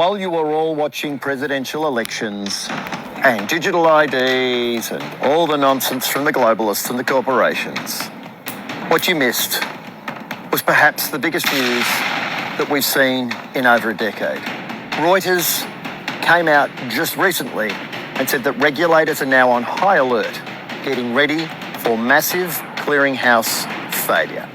While you were all watching presidential elections and digital IDs and all the nonsense from the globalists and the corporations, what you missed was perhaps the biggest news that we've seen in over a decade. Reuters came out just recently and said that regulators are now on high alert, getting ready for massive clearinghouse failure.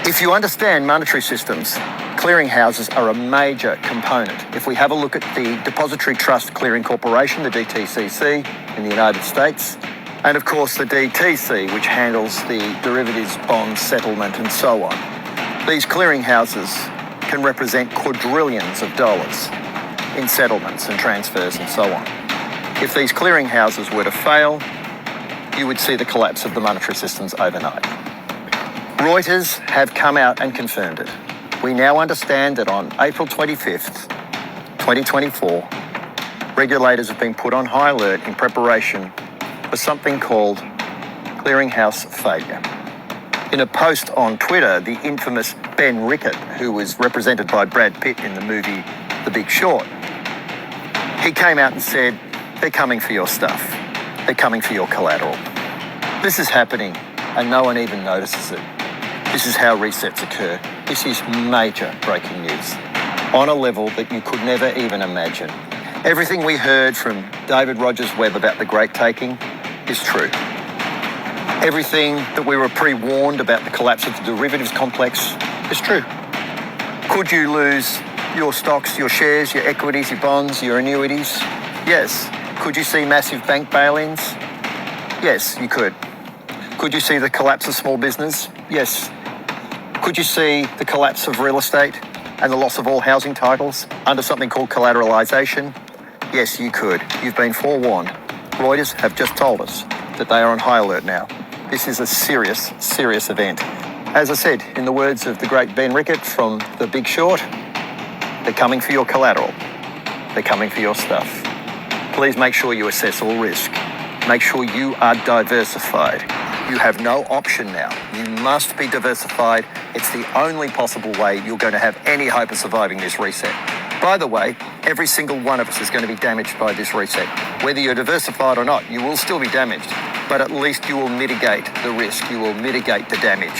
If you understand monetary systems, clearinghouses are a major component. If we have a look at the Depository Trust Clearing Corporation, the DTCC in the United States, and of course the DTC, which handles the derivatives, bonds, settlement and so on. These clearinghouses can represent quadrillions of dollars in settlements and transfers and so on. If these clearinghouses were to fail, you would see the collapse of the monetary systems overnight. Reuters have come out and confirmed it. We now understand that on April 25th, 2024, regulators have been put on high alert in preparation for something called clearinghouse failure. In a post on Twitter, the infamous Ben Rickett, who was represented by Brad Pitt in the movie The Big Short, he came out and said, they're coming for your stuff. They're coming for your collateral. This is happening and no one even notices it. This is how resets occur. This is major breaking news on a level that you could never even imagine. Everything we heard from David Rogers Webb about the Great Taking is true. Everything that we were pre-warned about the collapse of the derivatives complex is true. Could you lose your stocks, your shares, your equities, your bonds, your annuities? Yes. Could you see massive bank bail-ins? Yes, you could. Could you see the collapse of small business? Yes. Could you see the collapse of real estate and the loss of all housing titles under something called collateralization? Yes, you could. You've been forewarned. Reuters have just told us that they are on high alert now. This is a serious, serious event. As I said, in the words of the great Ben Rickett from The Big Short, they're coming for your collateral. They're coming for your stuff. Please make sure you assess all risk. Make sure you are diversified. You have no option now. You must be diversified. It's the only possible way you're going to have any hope of surviving this reset. By the way, every single one of us is going to be damaged by this reset. Whether you're diversified or not, you will still be damaged, but at least you will mitigate the risk. You will mitigate the damage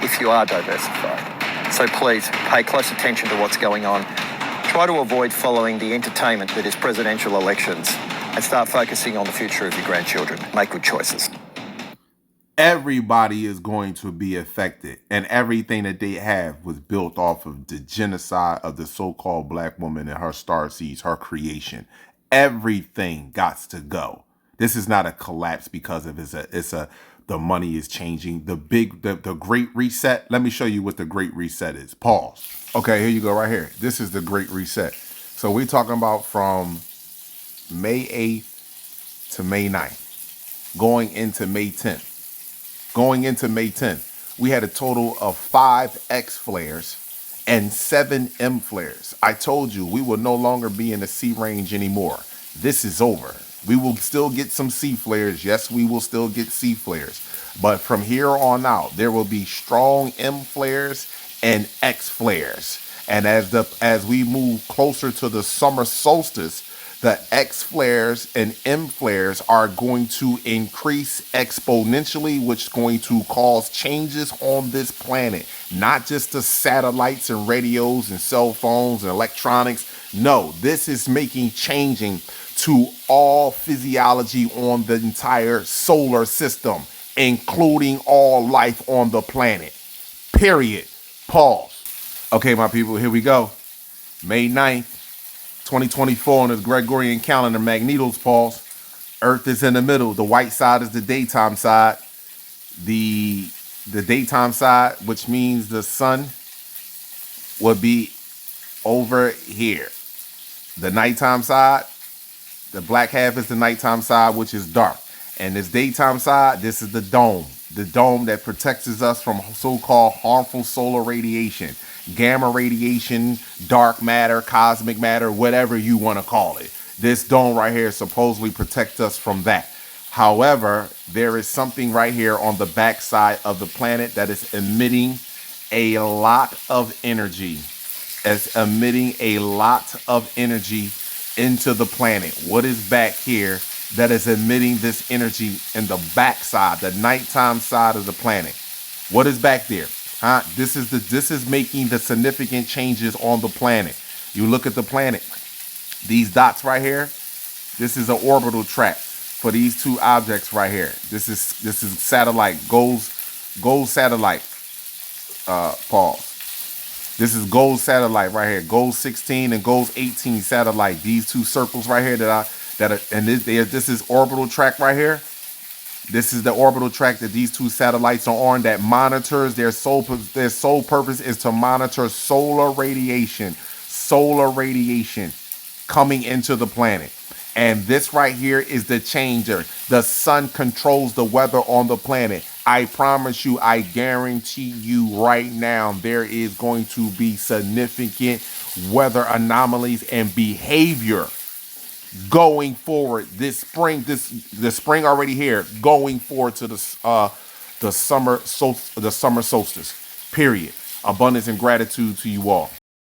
if you are diversified. So please pay close attention to what's going on. Try to avoid following the entertainment that is presidential elections and start focusing on the future of your grandchildren. Make good choices. Everybody is going to be affected, and everything that they have was built off of the genocide of the so-called black woman and her starseeds, her creation. Everything got to go. This is not a collapse because of the money is changing. The great reset. Let me show you what the great reset is. Pause. Okay, here you go right here. This is the great reset. So we're talking about from May 8th to May 9th, going into May 10th. Going into May 10th, we had a total of 5 X flares and 7 M flares. I told you we will no longer be in the C range anymore. This is over. We will still get some C flares. Yes, we will still get C flares. But from here on out, there will be strong M flares and X flares. And as we move closer to the summer solstice, the X flares and M flares are going to increase exponentially, which is going to cause changes on this planet. Not just the satellites and radios and cell phones and electronics. No, this is changing to all physiology on the entire solar system, including all life on the planet. Period. Pause. Okay, my people, here we go. May 9th. 2024 on the Gregorian calendar, Magneto's pulse. Earth is in the middle. The white side is the daytime side. The daytime side, which means the sun would be over here. The nighttime side, the black half is the nighttime side, which is dark. And this daytime side, this is the dome that protects us from so-called harmful solar radiation. Gamma radiation, dark matter, cosmic matter, whatever you want to call it. This dome right here supposedly protects us from that. However, there is something right here on the backside of the planet that is emitting a lot of energy. as emitting a lot of energy into the planet. What is back here that is emitting this energy in the backside, the nighttime side of the planet? What is back there? Huh? This is making the significant changes on the planet. You look at the planet, these dots right here. This is an orbital track for these two objects right here. This is satellite gold satellite. Pause. This is gold satellite right here. Gold 16 and gold 18 satellite. These two circles right here this is orbital track right here. This is the orbital track that these two satellites are on that monitors their sole purpose is to monitor solar radiation coming into the planet. And this right here is the changer. The sun controls the weather on the planet. I promise you, I guarantee you right now, there is going to be significant weather anomalies and behavior going forward this spring. The spring already here, going forward to the summer solstice. Period. Abundance and gratitude to you all.